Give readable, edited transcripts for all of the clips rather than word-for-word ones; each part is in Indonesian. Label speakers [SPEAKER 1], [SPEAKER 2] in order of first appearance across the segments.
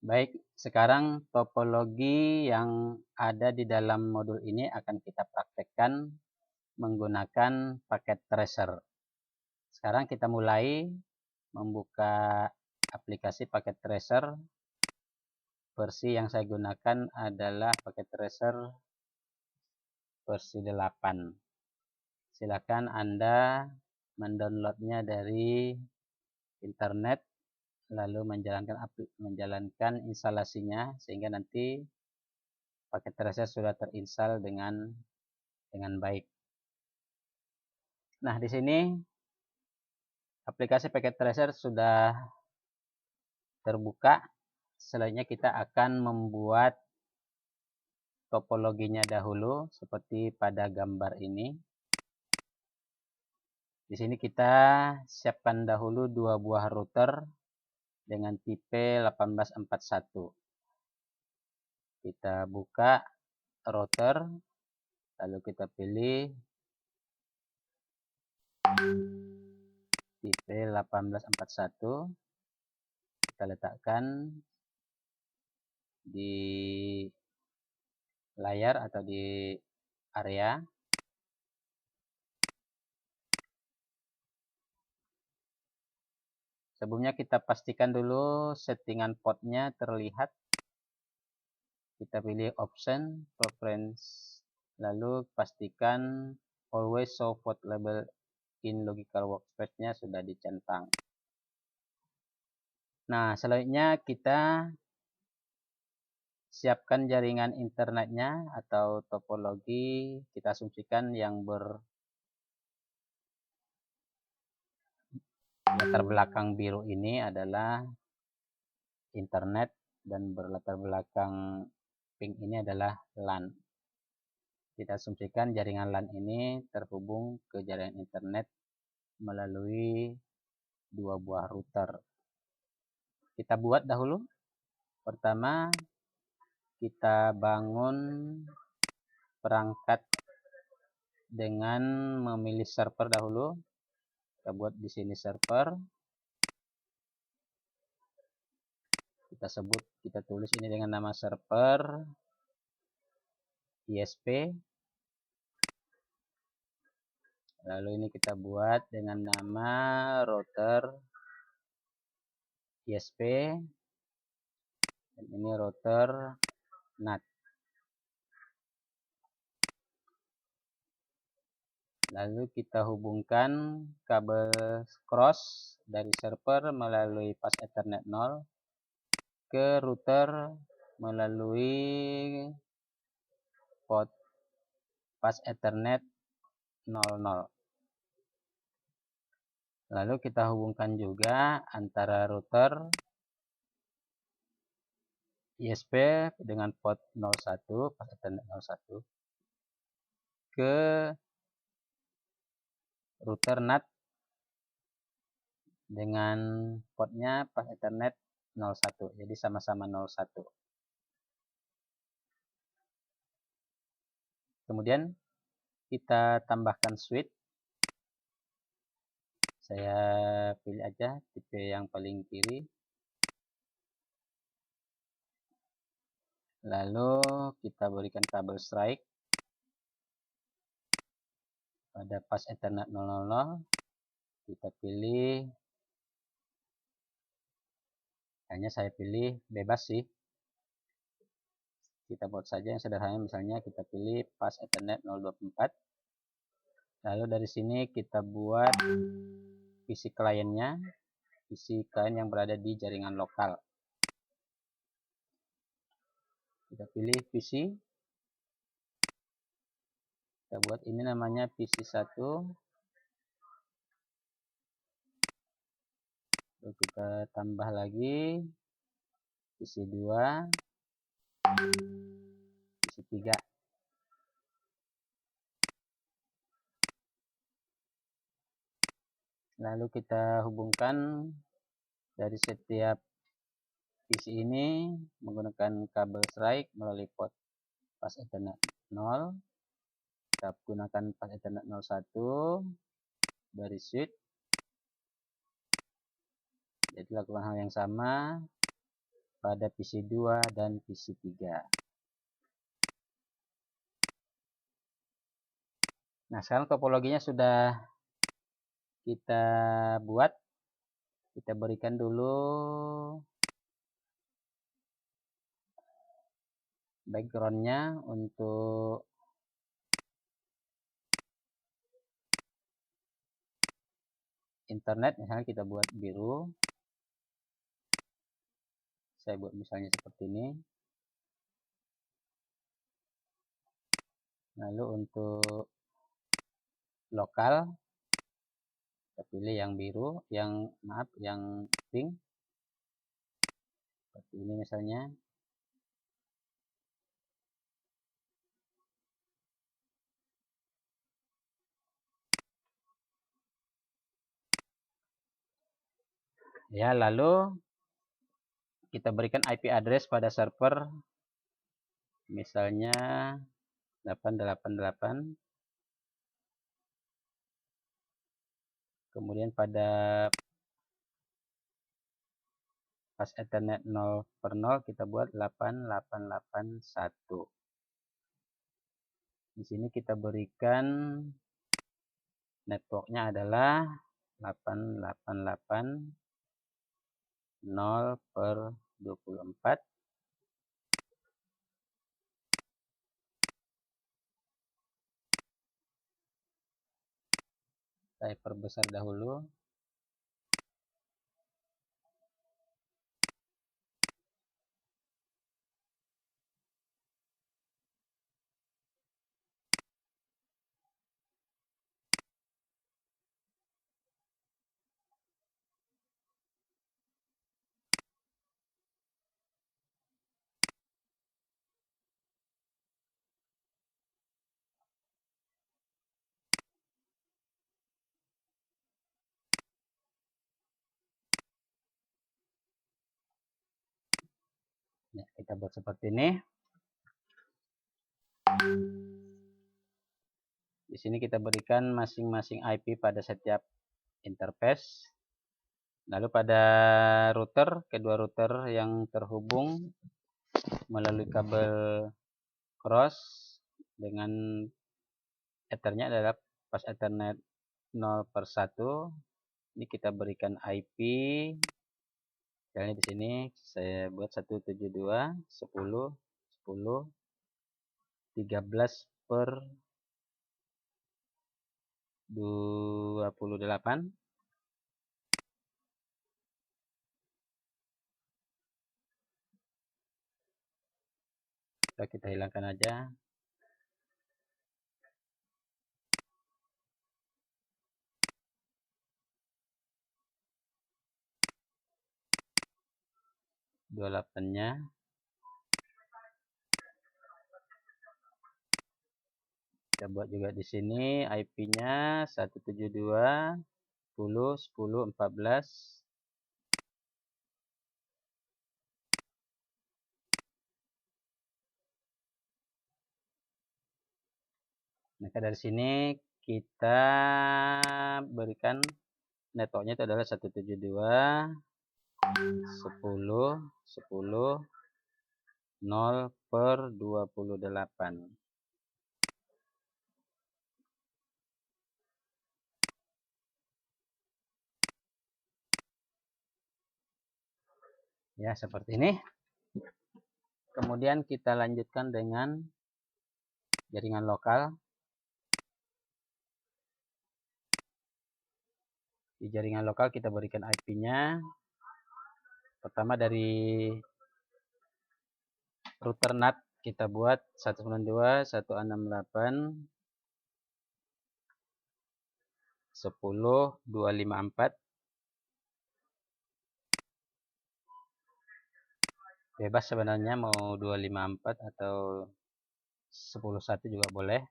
[SPEAKER 1] Baik, sekarang topologi yang ada di dalam modul ini akan kita praktekkan menggunakan paket tracer. Sekarang kita mulai membuka aplikasi paket tracer. Versi yang saya gunakan adalah paket tracer versi 8. Silakan Anda mendownloadnya dari internet, lalu menjalankan instalasinya sehingga nanti paket tracer sudah terinstall dengan baik. Nah, di sini aplikasi paket tracer sudah terbuka. Selanjutnya kita akan membuat topologinya dahulu seperti pada gambar ini. Di sini kita siapkan dahulu 2 buah router dengan tipe 1841. Kita buka router, lalu kita pilih tipe 1841. Kita letakkan di layar atau di area. Sebelumnya kita pastikan dulu settingan portnya terlihat. Kita pilih option, preference, lalu pastikan always show port label in logical workspace-nya sudah dicentang. Nah, selanjutnya kita siapkan jaringan internetnya atau topologi. Kita asumsikan yang berlatar belakang biru ini adalah internet dan berlatar belakang pink ini adalah LAN. Kita asumsikan jaringan LAN ini terhubung ke jaringan internet melalui 2 buah router. Kita buat dahulu. Pertama, kita bangun perangkat dengan memilih server dahulu. Kita buat di sini server. Kita tulis ini dengan nama server ISP. Lalu ini kita buat dengan nama router ISP. Dan ini router NAT. Lalu kita hubungkan kabel cross dari server melalui pas Ethernet 0 ke router melalui port pas Ethernet 00. Lalu kita hubungkan juga antara router ISP dengan port 01 pas Ethernet 01 ke router NAT dengan portnya pas Ethernet 01. Jadi sama-sama 01. Kemudian kita tambahkan switch. Saya pilih aja tipe yang paling kiri. Lalu kita berikan kabel strike pada pas Ethernet 00. Kita pilih, hanya saya pilih bebas sih. Kita buat saja yang sederhana, misalnya kita pilih pas Ethernet 024. Lalu dari sini kita buat PC kliennya, PC klien yang berada di jaringan lokal. Kita pilih PC. Kita buat ini namanya PC1. Lalu kita tambah lagi PC2, PC3. Lalu kita hubungkan dari setiap PC ini menggunakan kabel strike melalui port pas Ethernet 0. Kita gunakan pas Ethernet 01 dari switch. Jadi lakukan hal yang sama pada PC 2 dan PC 3. Nah, sekarang topologinya sudah kita buat. Kita berikan dulu backgroundnya untuk internet. Misalnya kita buat biru. Saya buat misalnya seperti ini. Lalu untuk lokal, kita pilih yang biru, yang pink. Seperti ini misalnya. Ya, lalu kita berikan IP address pada server, misalnya 888. Kemudian pada pas Ethernet 0/0 kita buat 8881. Di sini kita berikan networknya adalah 888.0/24. Saya perbesar dahulu. Ya, kita buat seperti ini. Di sini kita berikan masing-masing IP pada setiap interface. Lalu pada router, kedua router yang terhubung melalui kabel cross dengan Ethernya adalah pas Ethernet 0/1. Ini kita berikan IP. Misalnya di sini saya buat 172.10.10.13/28. Kita hilangkan aja. Dua 28-nya. Kita buat juga di sini IP-nya 172.10.10.14. Maka dari sini kita berikan networknya itu adalah 172.10.10.0/28. Ya, seperti ini. Kemudian kita lanjutkan dengan jaringan lokal. Di jaringan lokal kita berikan IP-nya. Pertama dari router NAT kita buat 192.168.10.254. Bebas sebenarnya mau 254 atau 10.1 juga boleh.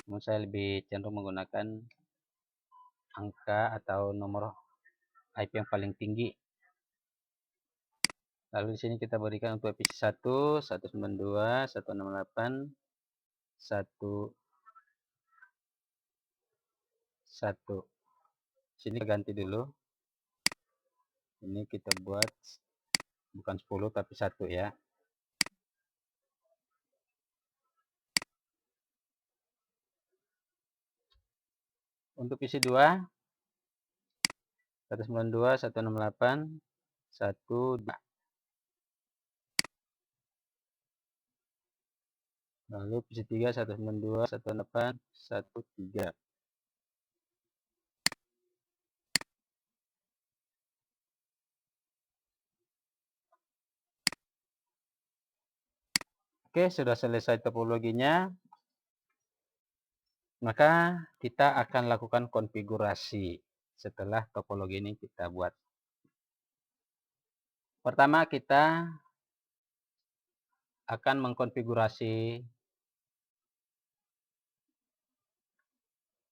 [SPEAKER 1] Namun saya lebih cenderung menggunakan angka atau nomor IP yang paling tinggi. Lalu di sini kita berikan untuk IPC 1 192.168.1.1. Sini ganti dulu. Ini kita buat bukan 10 tapi 1 ya. Untuk isi 2 192 168 12. Lalu isi 3 192 168 13. Oke, sudah selesai topologinya. Maka kita akan lakukan konfigurasi setelah topologi ini kita buat. Pertama kita akan mengkonfigurasi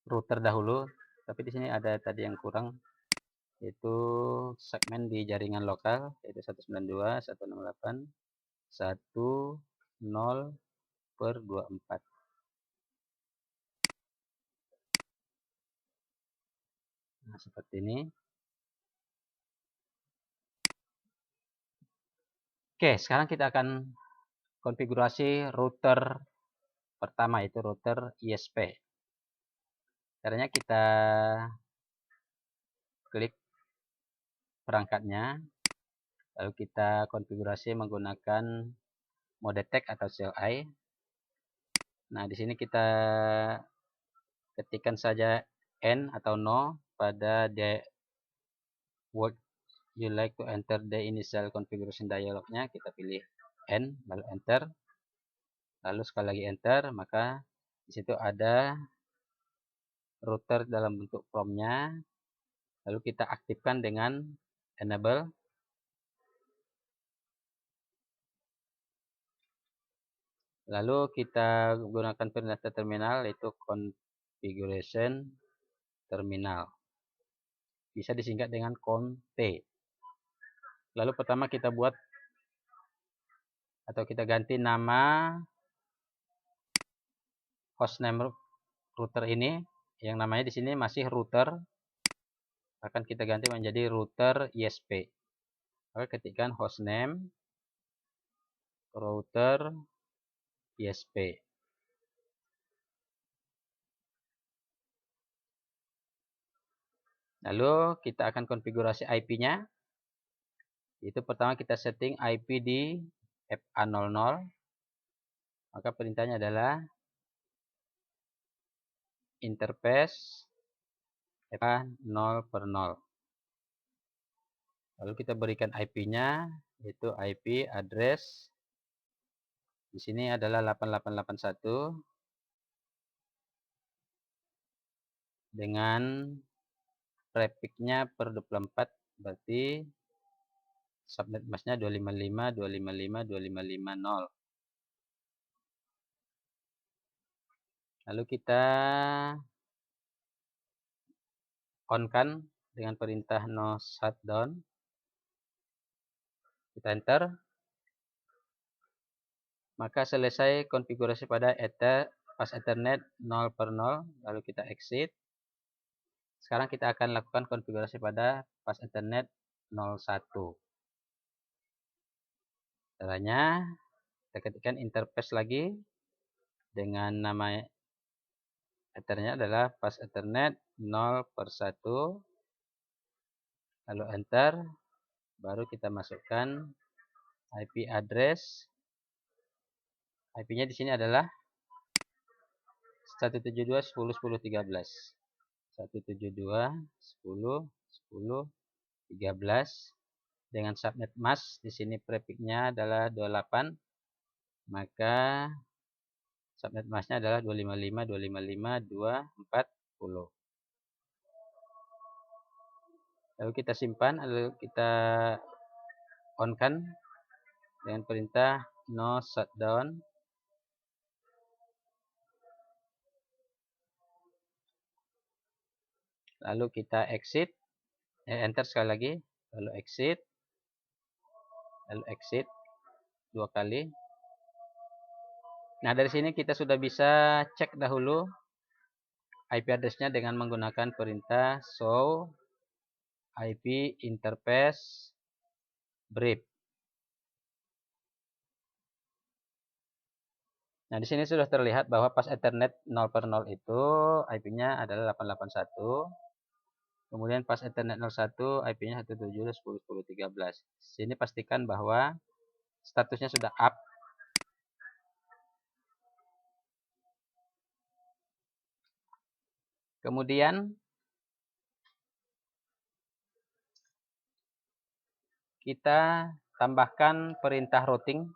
[SPEAKER 1] router dahulu, tapi di sini ada tadi yang kurang, yaitu segmen di jaringan lokal, yaitu 192.168.10/24. Nah, seperti ini. Oke, sekarang kita akan konfigurasi router pertama, yaitu router ISP. Caranya kita klik perangkatnya, lalu kita konfigurasi menggunakan mode tag atau CLI. Nah, di sini kita ketikkan saja N atau no pada the word you like to enter the initial configuration dialognya. Kita pilih N, lalu enter, lalu sekali lagi enter, maka di situ ada router dalam bentuk promnya. Lalu kita aktifkan dengan enable. Lalu kita gunakan perintah terminal, yaitu configuration terminal. Bisa disingkat dengan CONT. Lalu pertama kita buat atau kita ganti nama hostname router ini, yang namanya di sini masih router, akan kita ganti menjadi router ISP. Maka ketikkan hostname router ISP. Lalu kita akan konfigurasi IP-nya. Itu pertama kita setting IP di FA00. Maka perintahnya adalah interface FA0/0. Lalu kita berikan IP-nya, yaitu IP address. Di sini adalah 8881 dengan prefix-nya per 24, berarti subnet mask-nya 255.255.255.0. Lalu kita on-kan dengan perintah no shutdown. Kita enter. Maka selesai konfigurasi pada pas Ethernet 0/0. Lalu kita exit. Sekarang kita akan lakukan konfigurasi pada pas Ethernet 01. Caranya kita ketikkan interface lagi dengan nama Ethernet adalah pas Ethernet 0/1. Lalu enter. Baru kita masukkan IP address. IP-nya di sini adalah 172.10.10.13. 172.10.10.13 dengan subnet mask di sini prefix-nya adalah 28, maka subnet mask-nya adalah 255.255.240. Lalu kita simpan, lalu kita on-kan dengan perintah no shutdown. Lalu kita exit, enter sekali lagi, lalu exit 2 kali. Nah, dari sini kita sudah bisa cek dahulu IP address-nya dengan menggunakan perintah show IP interface brief. Nah, di sini sudah terlihat bahwa pas Ethernet 0 per 0 itu IP-nya adalah 881. Kemudian pas Ethernet 01 IP-nya 172.10.10.13. Sini pastikan bahwa statusnya sudah up. Kemudian kita tambahkan perintah routing,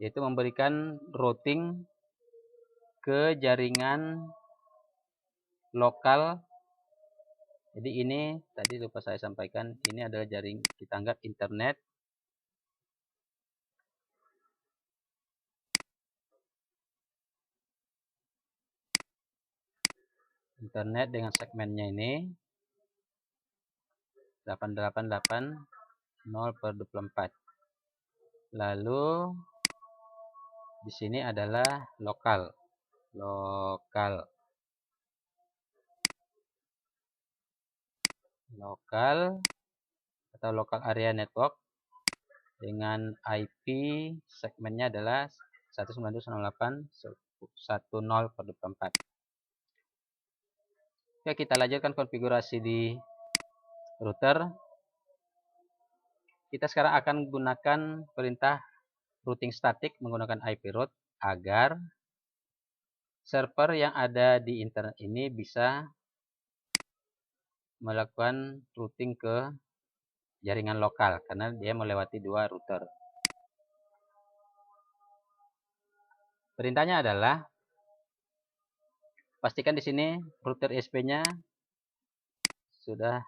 [SPEAKER 1] yaitu memberikan routing ke jaringan lokal. Jadi ini tadi lupa saya sampaikan, ini adalah jaring kita anggap internet. Internet dengan segmennya ini 8880/24. Lalu di sini adalah lokal. Lokal atau local area network dengan IP segmennya adalah 192.168.10/24. Oke, kita lanjutkan konfigurasi di router. Kita sekarang akan gunakan perintah routing static menggunakan IP route agar server yang ada di internet ini bisa melakukan routing ke jaringan lokal karena dia melewati dua router. Perintahnya adalah pastikan di sini router ISP-nya sudah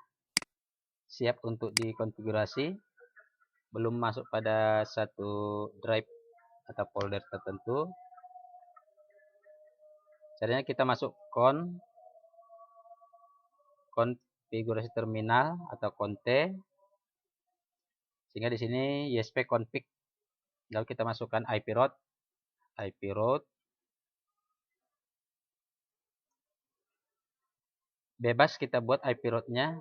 [SPEAKER 1] siap untuk dikonfigurasi, belum masuk pada satu drive atau folder tertentu. Caranya kita masuk konfigurasi terminal atau konte, sehingga di sini ISP config. Lalu kita masukkan IP route, bebas kita buat IP route-nya,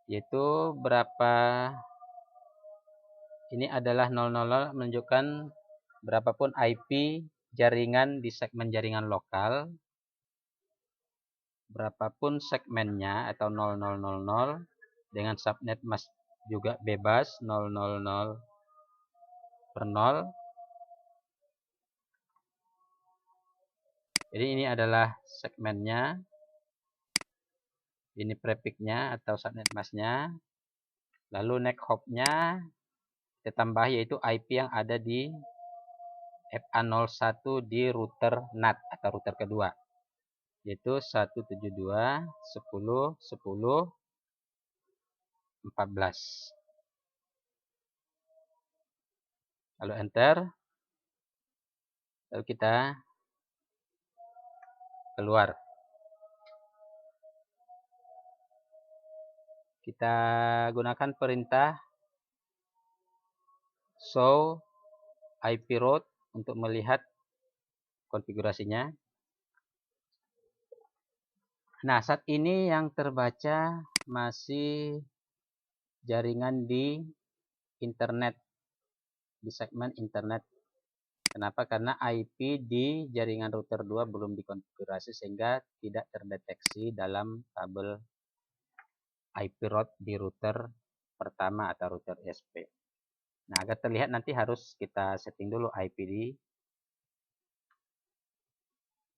[SPEAKER 1] yaitu berapa. Ini adalah 000 menunjukkan berapapun IP jaringan di segmen jaringan lokal, berapapun segmennya atau 0000 dengan subnet mask juga bebas 000/0. Jadi ini adalah segmennya, ini prefixnya atau subnet masknya, lalu next hop-nya kita tambah yaitu IP yang ada di FA01 di router NAT atau router kedua, yaitu 172.10.10.14. Lalu enter, lalu kita keluar. Kita gunakan perintah show IP route untuk melihat konfigurasinya. Nah, saat ini yang terbaca masih jaringan di internet, di segmen internet. Kenapa? Karena IP di jaringan router 2 belum dikonfigurasi sehingga tidak terdeteksi dalam tabel IP route di router pertama atau router ISP. Nah, agar terlihat nanti harus kita setting dulu IP di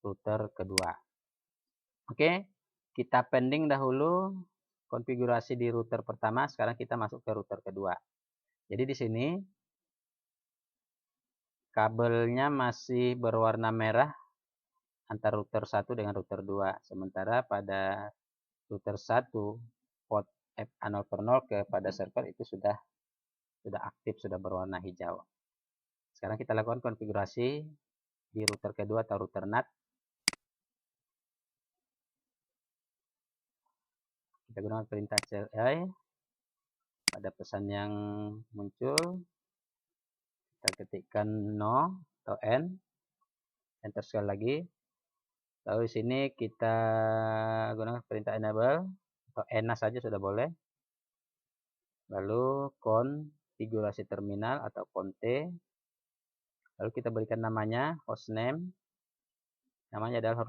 [SPEAKER 1] router kedua. Oke, kita pending dahulu konfigurasi di router pertama. Sekarang kita masuk ke router kedua. Jadi di sini kabelnya masih berwarna merah antara router 1 dengan router 2. Sementara pada router 1 port FA0/0 kepada server itu sudah aktif, sudah berwarna hijau. Sekarang kita lakukan konfigurasi di router kedua atau router NAT. Kita gunakan perintah CLI. Pada pesan yang muncul kita ketikkan no atau n, enter sekali lagi. Lalu di sini kita gunakan perintah enable atau ena saja sudah boleh. Lalu konfigurasi terminal atau konte. Lalu kita berikan namanya hostname. Namanya adalah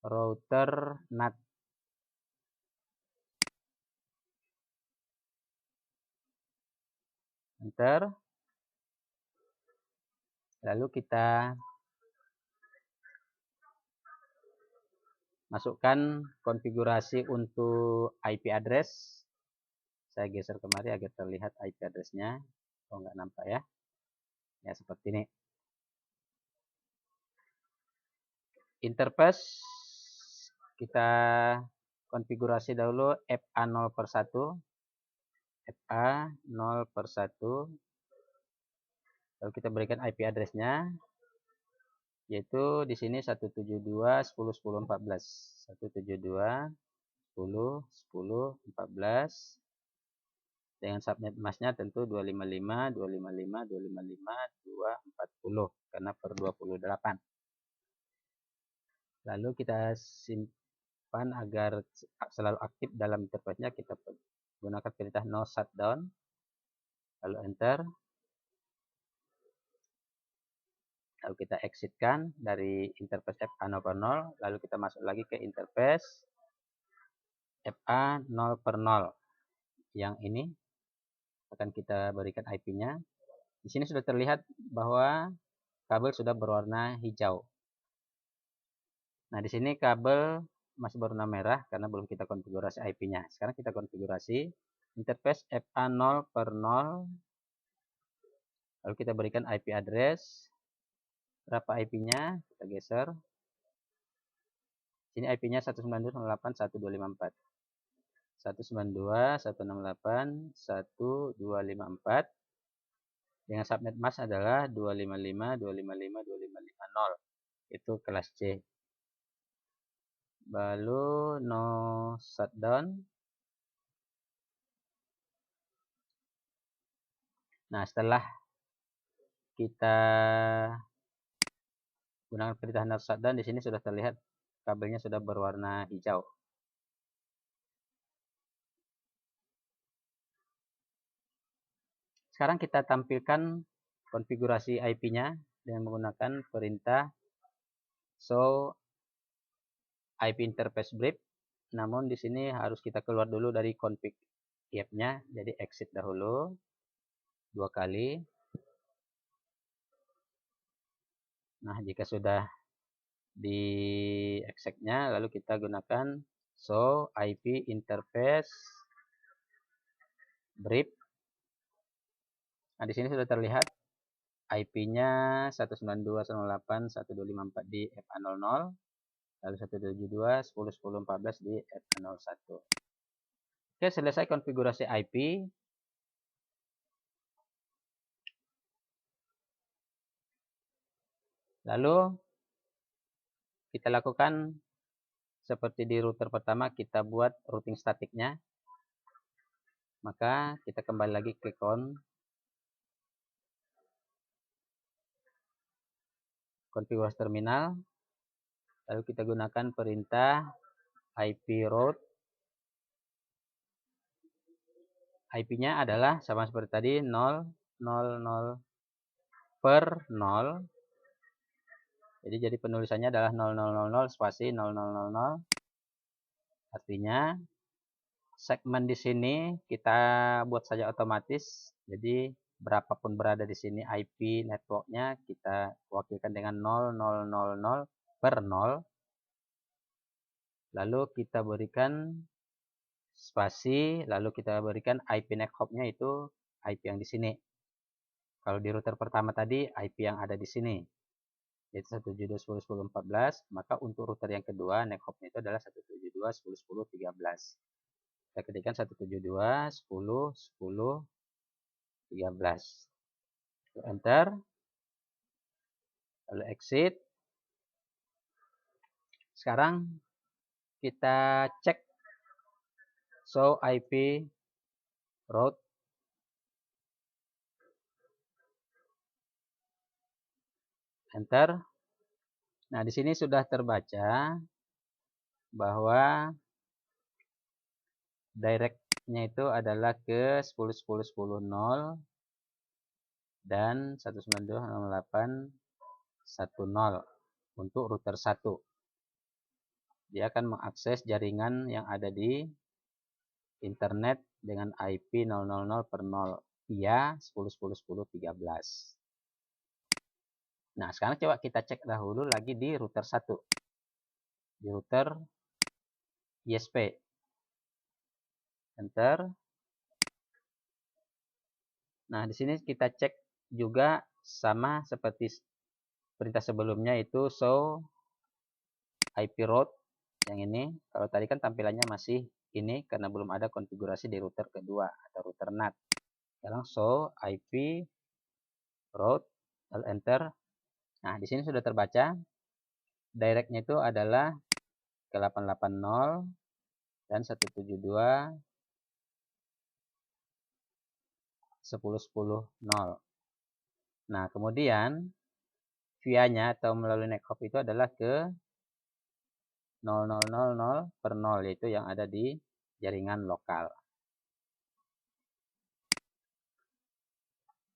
[SPEAKER 1] router NAT. Enter. Lalu kita masukkan konfigurasi untuk IP address. Saya geser kemari agar terlihat IP address-nya. Oh, nggak nampak ya. Ya, seperti ini. Interface kita konfigurasi dahulu FA 0/1. FA 0/1. Lalu kita berikan IP address-nya, yaitu di sini 172.10.10.14. 172.10.10.14. Dengan subnet masknya tentu 255, 255, 255, 240 karena per 28. Lalu kita simpan agar selalu aktif dalam interface-nya, kita gunakan perintah no shutdown. Lalu enter. Lalu kita exitkan dari interface FA 0/0. Lalu kita masuk lagi ke interface FA 0/0. Yang ini akan kita berikan IP-nya. Di sini sudah terlihat bahwa kabel sudah berwarna hijau. Nah, di sini kabel masih berwarna merah karena belum kita konfigurasi IP-nya. Sekarang kita konfigurasi interface FA 0/0. Lalu kita berikan IP address. Berapa IP-nya? Kita geser. Sini IP-nya 192.168.1.254. 192.168.1.254. Dengan subnet mask adalah 255.255.255.0. Itu kelas C. Lalu no shutdown. Nah, setelah kita gunakan perintah no shutdown, di sini sudah terlihat kabelnya sudah berwarna hijau. Sekarang kita tampilkan konfigurasi IP-nya dengan menggunakan perintah show IP interface brief. Namun di sini harus kita keluar dulu dari config IF-nya, jadi exit dahulu 2 kali. Nah, jika sudah di exit-nya, lalu kita gunakan show IP interface brief. Nah, di sini sudah terlihat IP-nya 192.168.1.254 di FA00, lalu 172.10.10.14 di FA01. Oke, selesai konfigurasi IP. Lalu kita lakukan seperti di router pertama, kita buat routing statiknya. Maka kita kembali lagi ke konfigurasi terminal. Lalu kita gunakan perintah IP route. IP-nya adalah sama seperti tadi 000/0. Jadi penulisannya adalah 0000 spasi 0000. Artinya segmen di sini kita buat saja otomatis. Jadi berapapun berada di sini IP networknya kita wakilkan dengan 0000/0. Lalu kita berikan spasi, lalu kita berikan IP next hop-nya itu IP yang di sini. Kalau di router pertama tadi IP yang ada di sini, yaitu 172.10.10.14, maka untuk router yang kedua next hop-nya itu adalah 172.10.10.13. Kita ketikkan 172.10.10.13. Enter. Lalu exit. Sekarang kita cek show IP route. Enter. Nah, di sini sudah terbaca bahwa direct nya itu adalah ke 10.10.10.0 dan 192.168.1.0 untuk router 1. Dia akan mengakses jaringan yang ada di internet dengan IP 000/0 via 10.10.10.13. Nah, sekarang coba kita cek dahulu lagi di router 1. Di router ISP. Enter. Nah, di sini kita cek juga sama seperti perintah sebelumnya, itu show IP route yang ini. Kalau tadi kan tampilannya masih ini karena belum ada konfigurasi di router kedua atau router NAT. Sekarang show IP route, lalu enter. Nah, di sini sudah terbaca. Directnya itu adalah ke 880 dan 172.10.10.0. Nah, kemudian via-nya atau melalui neck-hop itu adalah ke 0.0.0/0, yaitu yang ada di jaringan lokal.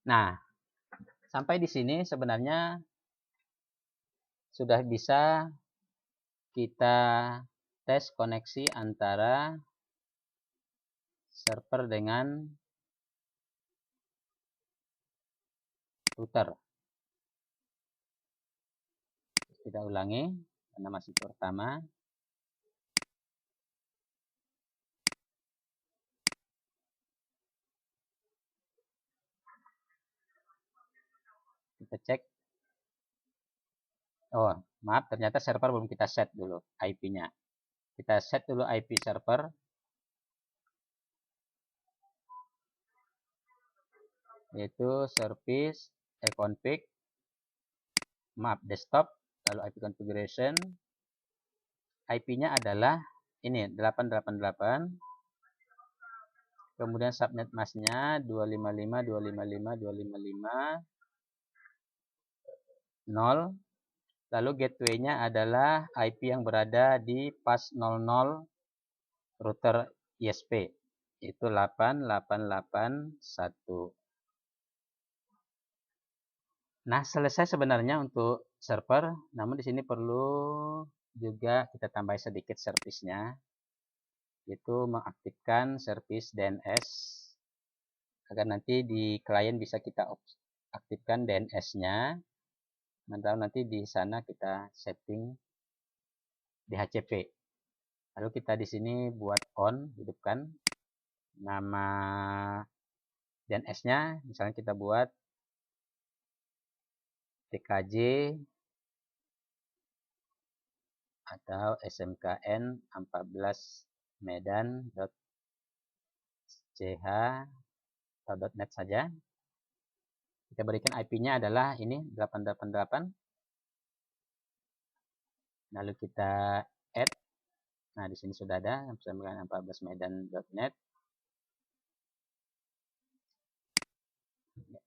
[SPEAKER 1] Nah, sampai di sini sebenarnya sudah bisa kita tes koneksi antara server dengan router. Kita ulangi karena masih pertama. Kita cek. Oh, maaf, ternyata server belum kita set dulu IP-nya. Kita set dulu IP server. Yaitu service config, maaf, desktop, lalu IP configuration. IP-nya adalah ini 888. Kemudian subnet masknya 255.255.255.0. Lalu gateway-nya adalah IP yang berada di pas 00 router ISP, itu 8881. Nah, selesai sebenarnya untuk server, namun di sini perlu juga kita tambah sedikit servisnya, yaitu mengaktifkan servis DNS agar nanti di klien bisa kita aktifkan DNS-nya. Nanti di sana kita setting DHCP. Lalu kita di sini buat on, hidupkan nama DNS-nya, misalnya kita buat TKJ atau smkn 14 medan.ch atau .net saja. Kita berikan IP-nya adalah ini 888. Lalu kita add. Nah, di sini sudah ada smkn 14 medan.net.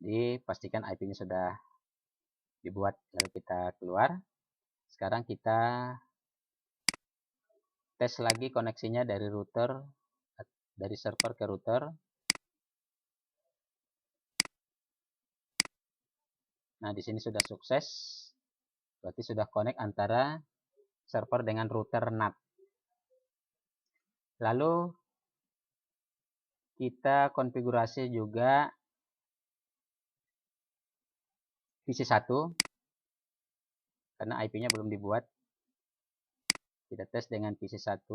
[SPEAKER 1] Jadi pastikan IP-nya sudah dibuat. Lalu kita keluar. Sekarang kita tes lagi koneksinya dari server ke router. Nah, di sini sudah sukses. Berarti sudah connect antara server dengan router NAT. Lalu kita konfigurasi juga VC1 karena IP-nya belum dibuat. Kita tes dengan VC1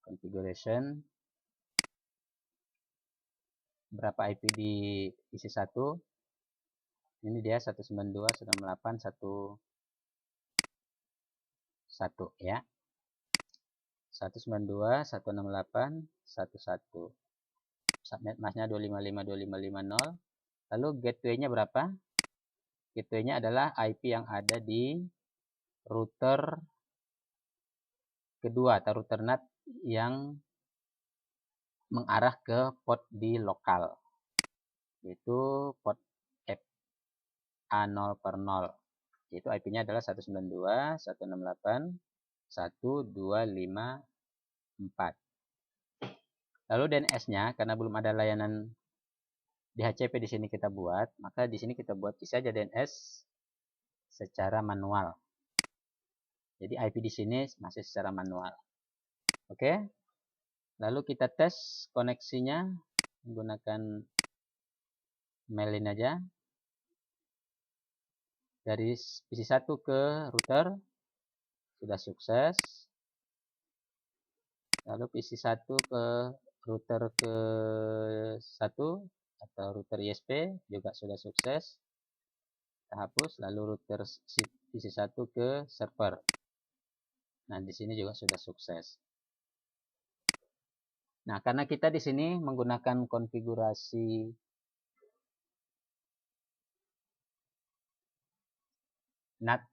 [SPEAKER 1] configuration. Berapa IP di VC1? Ini dia 192.168.1.1 ya. 192.168.1.1. Subnet masknya 255.255.0. Lalu gateway-nya berapa? Gateway-nya adalah IP yang ada di router kedua atau router NAT yang mengarah ke port di lokal, yaitu port A0/0. Yaitu IP-nya adalah 192.168.1.255.0. Lalu DNS-nya karena belum ada layanan DHCP di sini kita buat, maka di sini kita buat isi aja DNS secara manual. Jadi IP di sini masih secara manual. Oke. Lalu kita tes koneksinya menggunakan mail ini aja. Dari PC1 ke router sudah sukses. Lalu PC1 ke router ke 1 atau router ISP juga sudah sukses. Kita hapus, lalu router PC1 ke server. Nah, di sini juga sudah sukses. Nah, karena kita di sini menggunakan konfigurasi NAT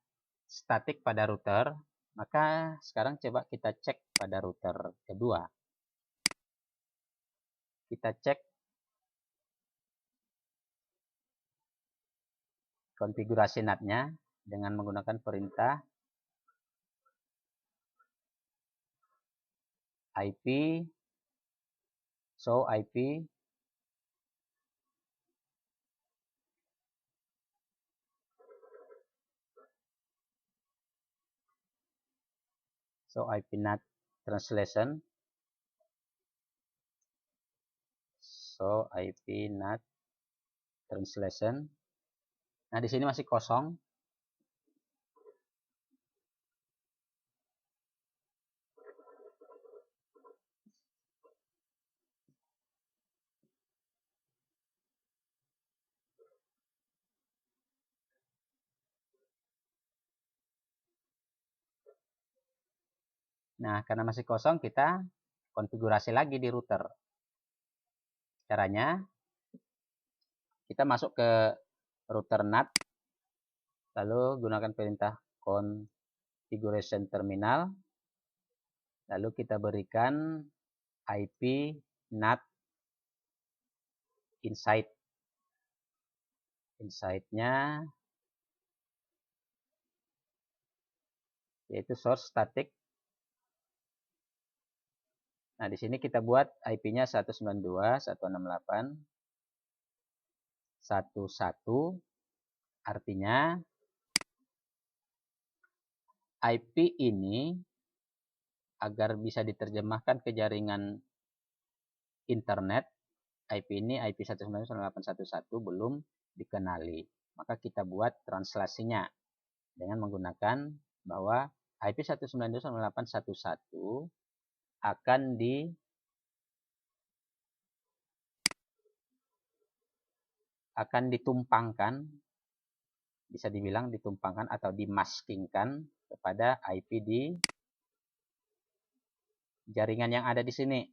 [SPEAKER 1] statik pada router, maka sekarang coba kita cek pada router kedua. Kita cek konfigurasi NAT-nya dengan menggunakan perintah IP show IP NAT translation IP NAT translation. Nah, di sini masih kosong. Nah, karena masih kosong, kita konfigurasi lagi di router. Caranya, kita masuk ke router NAT, lalu gunakan perintah configuration terminal, lalu kita berikan IP NAT insight. Insight-nya yaitu source static. Nah, di sini kita buat IP-nya 192.168.1.1. Artinya IP ini agar bisa diterjemahkan ke jaringan internet, IP ini IP 192.168.1.1 belum dikenali. Maka kita buat translasinya dengan menggunakan bahwa IP 192.168.1.1 akan ditumpangkan, bisa dibilang ditumpangkan atau dimaskingkan kepada IP di jaringan yang ada di sini.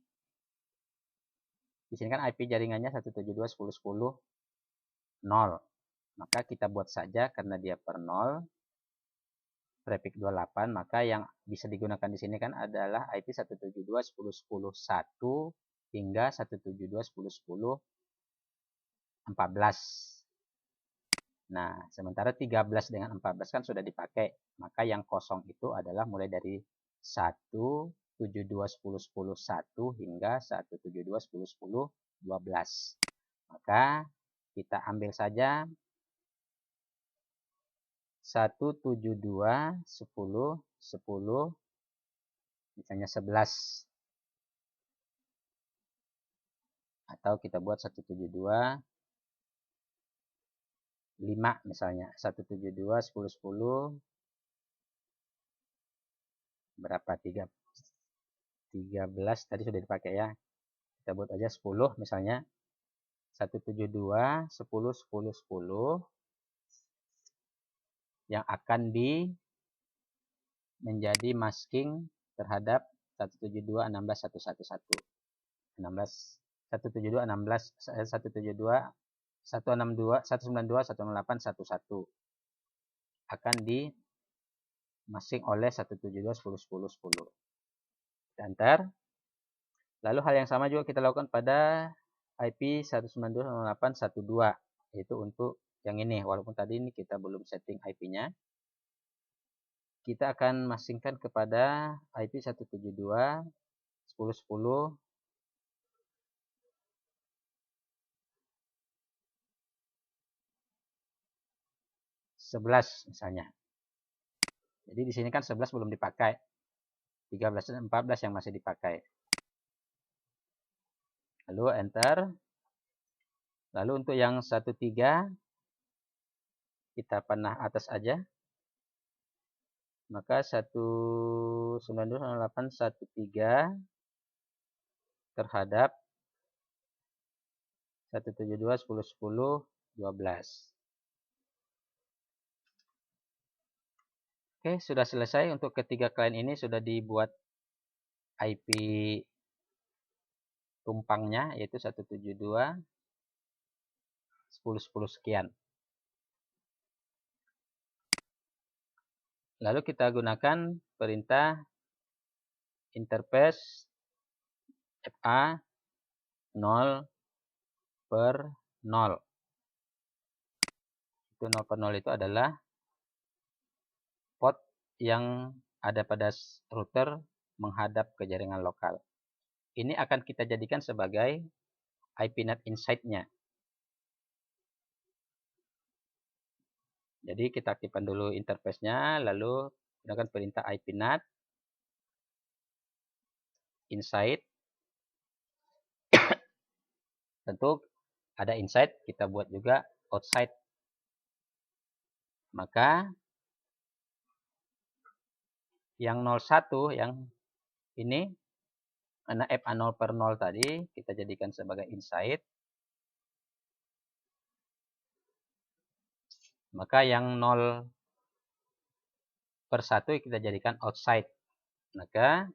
[SPEAKER 1] Di sini kan IP jaringannya 172.10.10.0. Maka kita buat saja karena dia per 0, prefix 28, maka yang bisa digunakan di sini kan adalah IP 172.10.10.1 hingga 172.10.10.14. Nah, sementara 13 dengan 14 kan sudah dipakai. Maka yang kosong itu adalah mulai dari 172.10.10.1 hingga 172.10.10.12. Maka kita ambil saja 172.10.10 misalnya 11, atau kita buat 172.5 misalnya 172.10.10 berapa 13 tadi sudah dipakai ya, kita buat aja 10 misalnya 172.10.10.10 yang akan menjadi masking terhadap 172.16.1.1. 192.168.1.1 akan di masking oleh 172.10.10.10. Enter. Lalu hal yang sama juga kita lakukan pada IP 192.168.1.2, yaitu untuk yang ini. Walaupun tadi ini kita belum setting IP-nya, kita akan masingkan kepada IP 172 10.10, 11 misalnya. Jadi di sini kan 11 belum dipakai. 13 dan 14 yang masih dipakai. Lalu enter. Lalu untuk yang 13 kita panah atas aja. Maka 192.9813 terhadap 172, 10, 10, 12. Oke, sudah selesai. Untuk ketiga klien ini sudah dibuat IP tumpangnya, yaitu 172, 10, 10 sekian. Lalu kita gunakan perintah interface FA 0 per 0. Itu 0 per 0 itu adalah port yang ada pada router menghadap ke jaringan lokal. Ini akan kita jadikan sebagai IP-NAT insight-nya. Jadi kita aktifkan dulu interface-nya, lalu gunakan perintah IP-NAT insight. Tentu ada inside, kita buat juga outside. Maka yang 01 yang ini karena FA 0 per 0 tadi kita jadikan sebagai inside. Maka yang 0 per 1 kita jadikan outside. Maka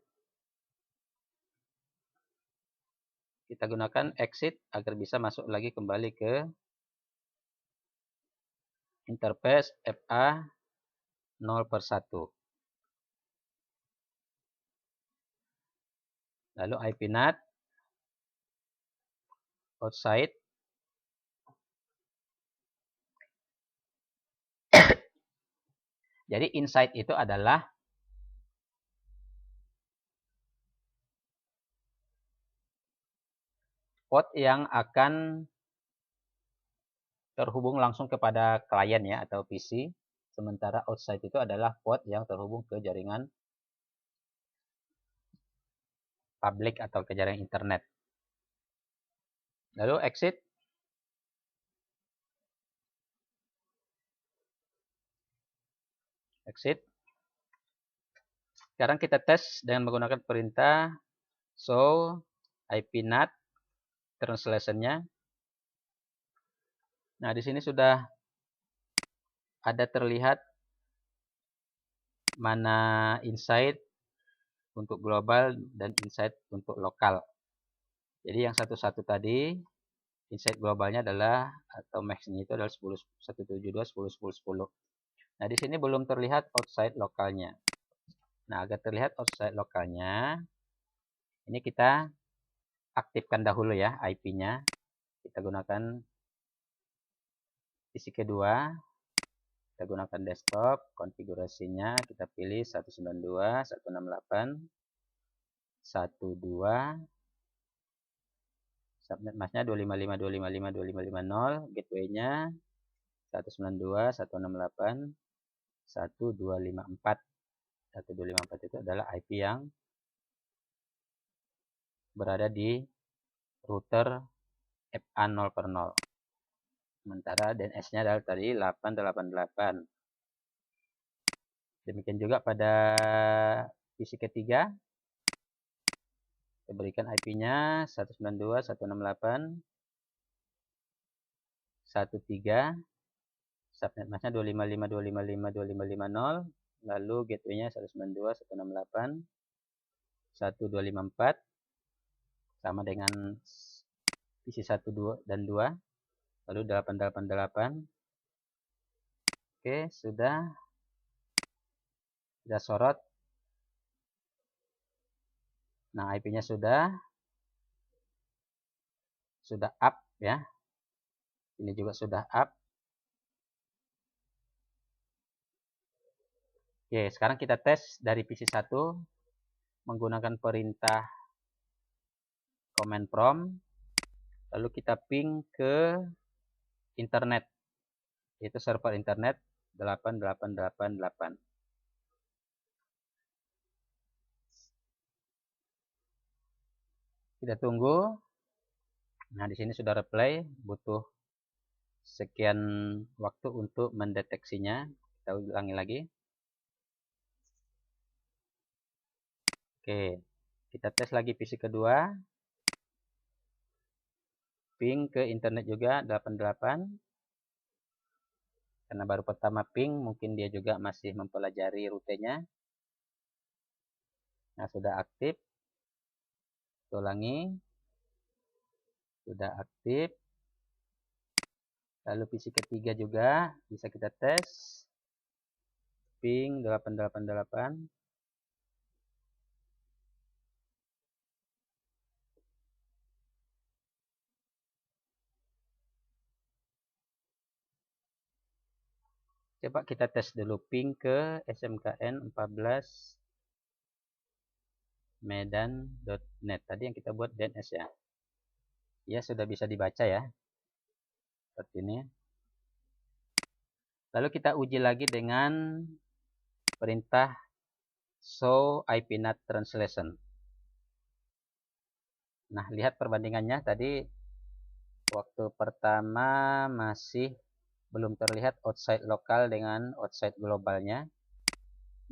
[SPEAKER 1] kita gunakan exit agar bisa masuk lagi kembali ke interface FA 0 per 1. Lalu IP-NAT outside. Jadi inside itu adalah port yang akan terhubung langsung kepada klien ya atau PC. Sementara outside itu adalah port yang terhubung ke jaringan publik atau ke jaringan internet. Lalu exit. Exit. Sekarang kita tes dengan menggunakan perintah show IP-NAT translation-nya. Nah, di sini sudah ada terlihat mana inside untuk global dan inside untuk lokal. Jadi yang satu-satu tadi inside globalnya adalah atau max-nya itu adalah 10, 172, 10, 10, 10. Nah, di sini belum terlihat outside lokalnya. Nah, agar terlihat outside lokalnya, ini kita aktifkan dahulu ya IP-nya. Kita gunakan PC kedua. Kita gunakan desktop, konfigurasinya kita pilih 192, 168, 12, subnet masknya 255, 255, 2550, gateway-nya 192, 168, 1254. 1254 itu adalah IP yang berada di router FA 0 per 0. Sementara DNS-nya adalah tadi 888. Demikian juga pada PC ketiga. Kita berikan IP-nya 192, 168, 13. Subnet masknya 255, 255, 2550. Lalu gateway-nya 192, 168, 1254. Sama dengan PC 1 dan 2. Lalu 888. Oke, sudah. Kita sorot. Nah, IP-nya sudah up ya. Ini juga sudah up. Oke, sekarang kita tes dari PC 1 menggunakan perintah command prompt, lalu kita ping ke internet, yaitu server internet 8888. Kita tunggu. Nah, di sini sudah reply, butuh sekian waktu untuk mendeteksinya. Kita ulangi lagi. Oke, kita tes lagi PC kedua. Ping ke internet juga 88. Karena baru pertama ping, mungkin dia juga masih mempelajari rutenya. Nah, sudah aktif. Kita ulangi. Sudah aktif. Lalu PC ketiga juga bisa kita tes. Ping 888. Coba kita tes dulu ping ke SMKN 14 medan.net. Tadi yang kita buat DNS ya. Ya, sudah bisa dibaca ya. Seperti ini. Lalu kita uji lagi dengan perintah show IP NAT translation. Nah, lihat perbandingannya tadi waktu pertama masih belum terlihat outside lokal dengan outside globalnya.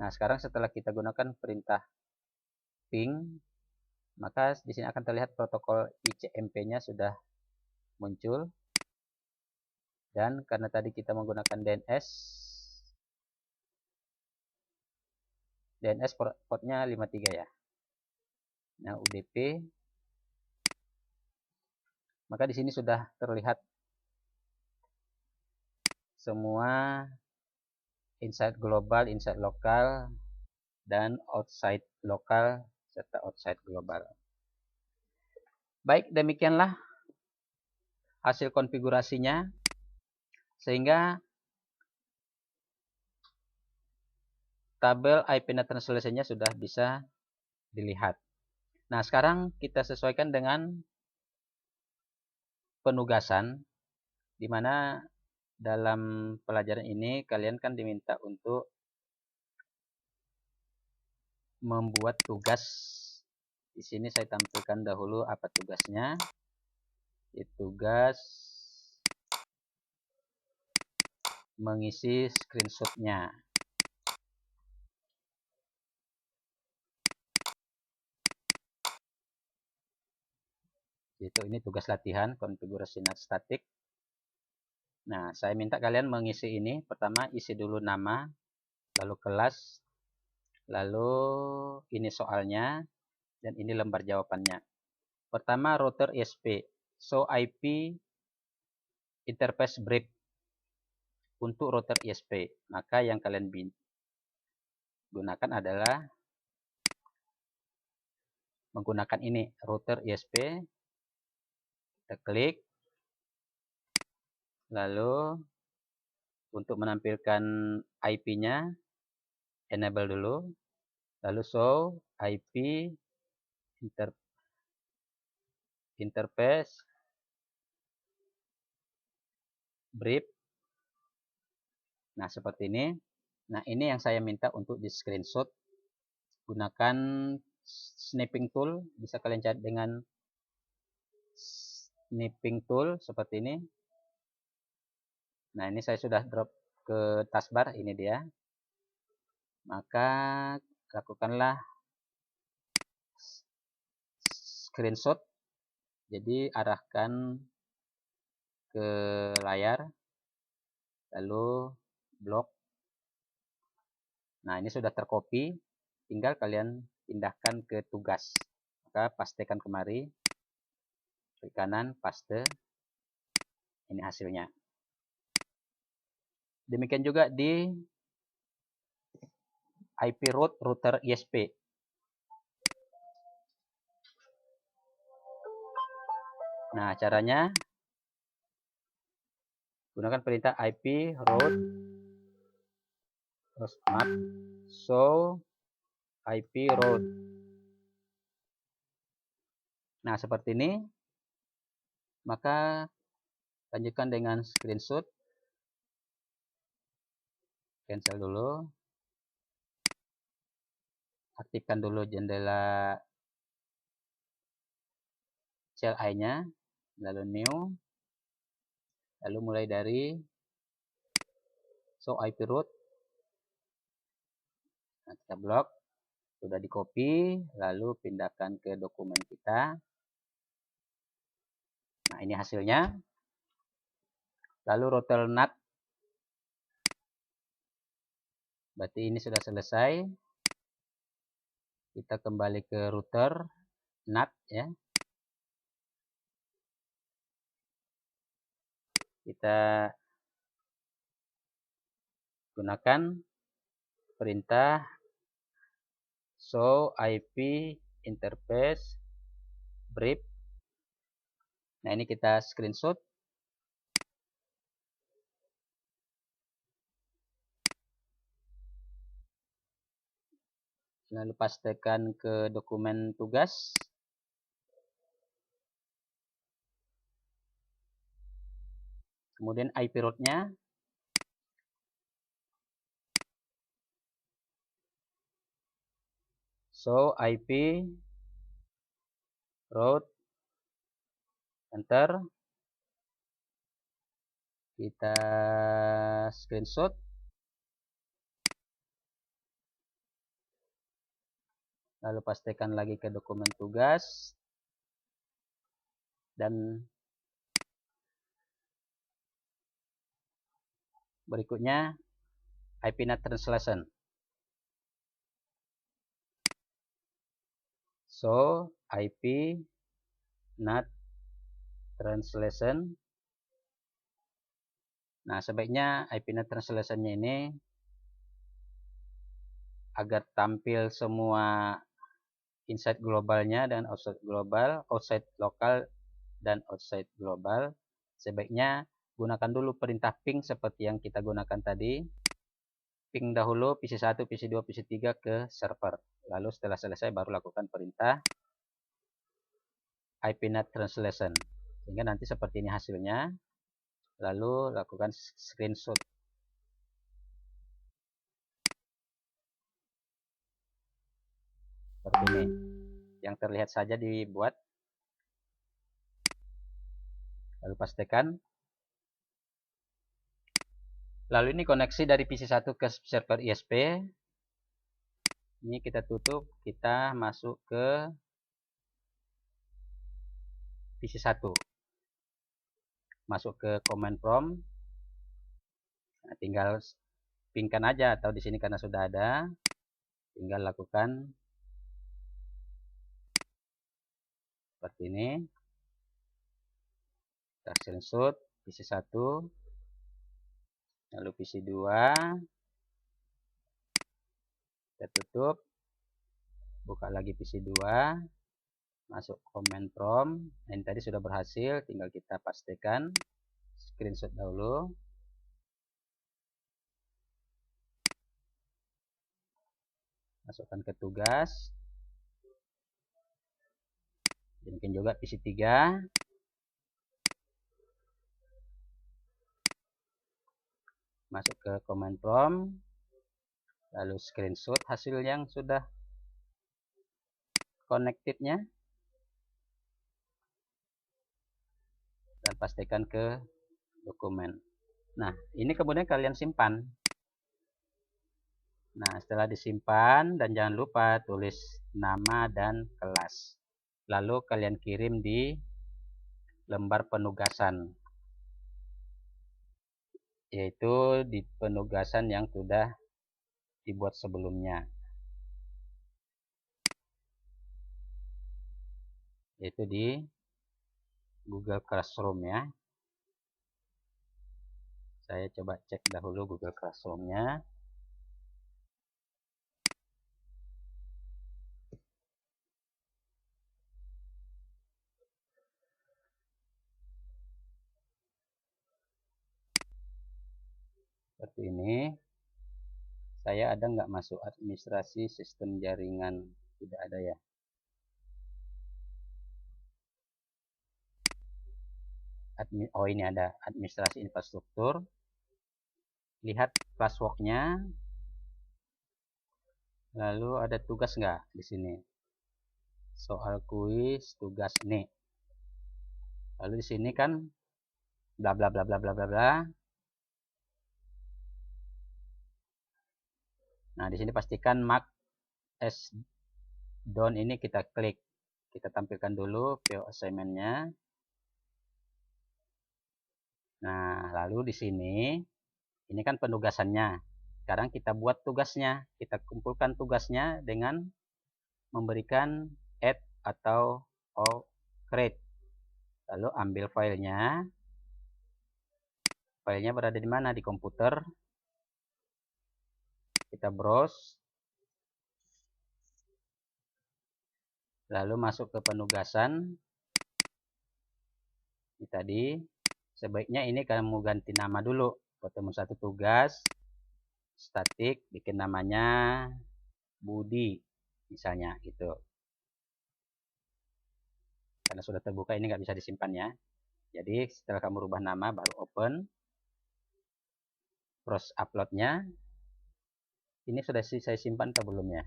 [SPEAKER 1] Nah, sekarang setelah kita gunakan perintah ping, maka di sini akan terlihat protokol ICMP-nya sudah muncul. Dan karena tadi kita menggunakan DNS portnya 53 ya. Nah, UDP. Maka di sini sudah terlihat semua inside global, inside lokal, dan outside lokal serta outside global. Baik, demikianlah hasil konfigurasinya, sehingga tabel IP NAT translation-nya sudah bisa dilihat. Nah, sekarang kita sesuaikan dengan penugasan, di mana dalam pelajaran ini kalian kan diminta untuk membuat tugas. Di sini saya tampilkan dahulu apa tugasnya. Tugas mengisi screenshot-nya. Ini tugas latihan konfigurasi NAT statik. Nah, saya minta kalian mengisi ini. Pertama, isi dulu nama, lalu kelas, lalu ini soalnya, dan ini lembar jawabannya. Pertama, router ISP, show IP interface brief untuk router ISP. Maka yang kalian gunakan adalah menggunakan ini, router ISP. Kita klik. Lalu untuk menampilkan IP-nya, enable dulu. Lalu show IP interface brief. Nah, seperti ini. Nah, ini yang saya minta untuk di screenshot. Gunakan snipping tool. Bisa kalian cari dengan snipping tool seperti ini. Nah, ini saya sudah drop ke taskbar. Ini dia. Maka lakukanlah screenshot. Jadi arahkan ke layar. Lalu blok. Nah, ini sudah tercopy. Tinggal kalian pindahkan ke tugas. Maka pastekan kemari. Klik kanan, paste. Ini hasilnya. Demikian juga di IP route router ISP. Nah, caranya gunakan perintah IP route show IP route. Nah, seperti ini. Maka lanjutkan dengan screenshot. Cancel dulu. Aktifkan dulu jendela CLI-nya, lalu new, lalu mulai dari show IP root. Nah, kita blok, sudah di copy, lalu pindahkan ke dokumen kita. Nah, ini hasilnya. Lalu router NAT, berarti ini sudah selesai. Kita kembali ke router NAT ya. Kita gunakan perintah show IP interface brief. Nah, ini kita screenshot. Lalu pastekan ke dokumen tugas. Kemudian IP root-nya. Show IP root. Enter. Kita screenshot. Lalu pastikan lagi ke dokumen tugas. Dan berikutnya IP NAT translation. So IP NAT translation. Nah, sebaiknya IP NAT translation-nya ini agar tampil semua inside globalnya dan outside global, outside lokal dan outside global. Sebaiknya gunakan dulu perintah ping seperti yang kita gunakan tadi. Ping dahulu PC1, PC2, PC3 ke server. Lalu setelah selesai baru lakukan perintah IP NAT translation. Sehingga nanti seperti ini hasilnya. Lalu lakukan screenshot. Seperti ini. Yang terlihat saja dibuat. Lalu pastikan. Lalu ini koneksi dari PC1 ke server ISP. Ini kita tutup, kita masuk ke PC1. Masuk ke command prompt. Nah, tinggal pingkan aja, atau di sini karena sudah ada, tinggal lakukan seperti ini. Kita screenshot PC1, lalu PC2, kita tutup, buka lagi PC2, masuk command prompt. Nah, ini tadi sudah berhasil, tinggal kita pastikan, screenshot dahulu. Masukkan ke tugas. Mungkin juga PC3. Masuk ke command prompt. Lalu screenshot hasil yang sudah connected-nya. Dan pastikan ke dokumen. Nah, ini kemudian kalian simpan. Nah, setelah disimpan, dan jangan lupa tulis nama dan kelas. Lalu kalian kirim di lembar penugasan, yaitu di penugasan yang sudah dibuat sebelumnya, yaitu di Google Classroom ya. Saya coba cek dahulu Google Classroom-nya. Seperti ini. Saya ada nggak masuk administrasi sistem jaringan? Tidak ada ya. oh ini ada administrasi infrastruktur. Lihat classwork-nya. Lalu ada tugas nggak di sini? Soal kuis, tugas nih. Lalu di sini kan bla bla bla bla bla bla bla. Nah, di sini pastikan mark as done ini kita klik. Kita tampilkan dulu view assignment-nya. Nah, lalu di sini ini kan penugasannya. Sekarang kita buat tugasnya. Kita kumpulkan tugasnya dengan memberikan add atau create. Lalu ambil filenya. Filenya berada di mana? Di komputer. Kita browse. Lalu masuk ke penugasan. Ini tadi. Sebaiknya ini kamu ganti nama dulu. Ketemu satu tugas. Statik. Bikin namanya Budi. Misalnya gitu. Karena sudah terbuka ini nggak bisa disimpan ya. Jadi setelah kamu rubah nama baru open. Proses uploadnya. Ini sudah saya simpan atau belum ya?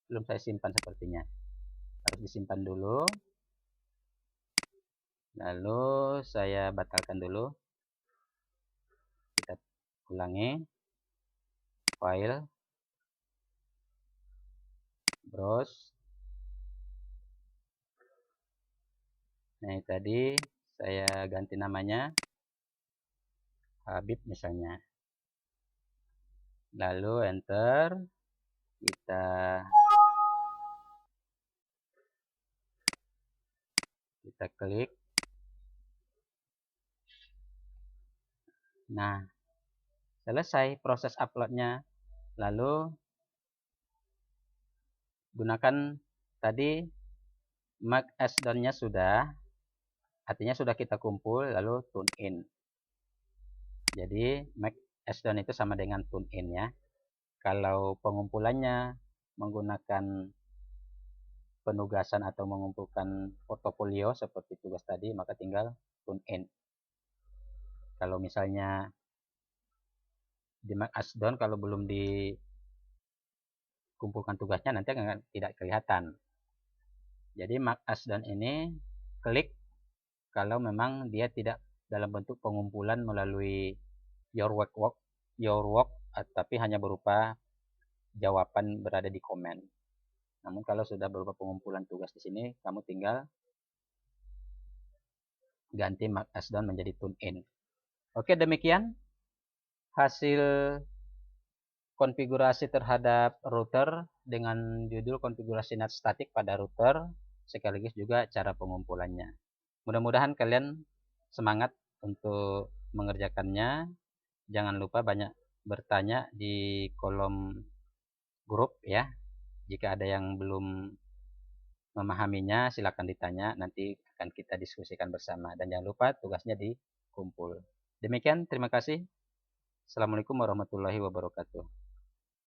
[SPEAKER 1] Belum saya simpan sepertinya. Harus disimpan dulu. Lalu saya batalkan dulu. Kita ulangi. File. Browse. Nah ini tadi saya ganti namanya. Habib misalnya. Lalu enter. Kita klik. Nah, selesai proses uploadnya. Lalu gunakan tadi mark as done-nya sudah, artinya sudah kita kumpul, lalu tune in. Jadi mark as done itu sama dengan tune in ya. Kalau pengumpulannya menggunakan penugasan atau mengumpulkan portofolio seperti tugas tadi, maka tinggal tune in. Kalau misalnya di mark as done, kalau belum dikumpulkan tugasnya nanti akan tidak kelihatan. Jadi mark as done ini klik kalau memang dia tidak dalam bentuk pengumpulan melalui your work, tapi hanya berupa jawaban berada di komen. Namun kalau sudah berupa pengumpulan tugas di sini, kamu tinggal ganti mark as done menjadi tune in. Oke, demikian hasil konfigurasi terhadap router dengan judul konfigurasi NAT statik pada router, sekaligus juga cara pengumpulannya. Mudah-mudahan kalian semangat untuk mengerjakannya. Jangan lupa banyak bertanya di kolom grup ya. Jika ada yang belum memahaminya, silakan ditanya. Nanti akan kita diskusikan bersama. Dan jangan lupa tugasnya dikumpul. Demikian, terima kasih. Assalamualaikum warahmatullahi wabarakatuh.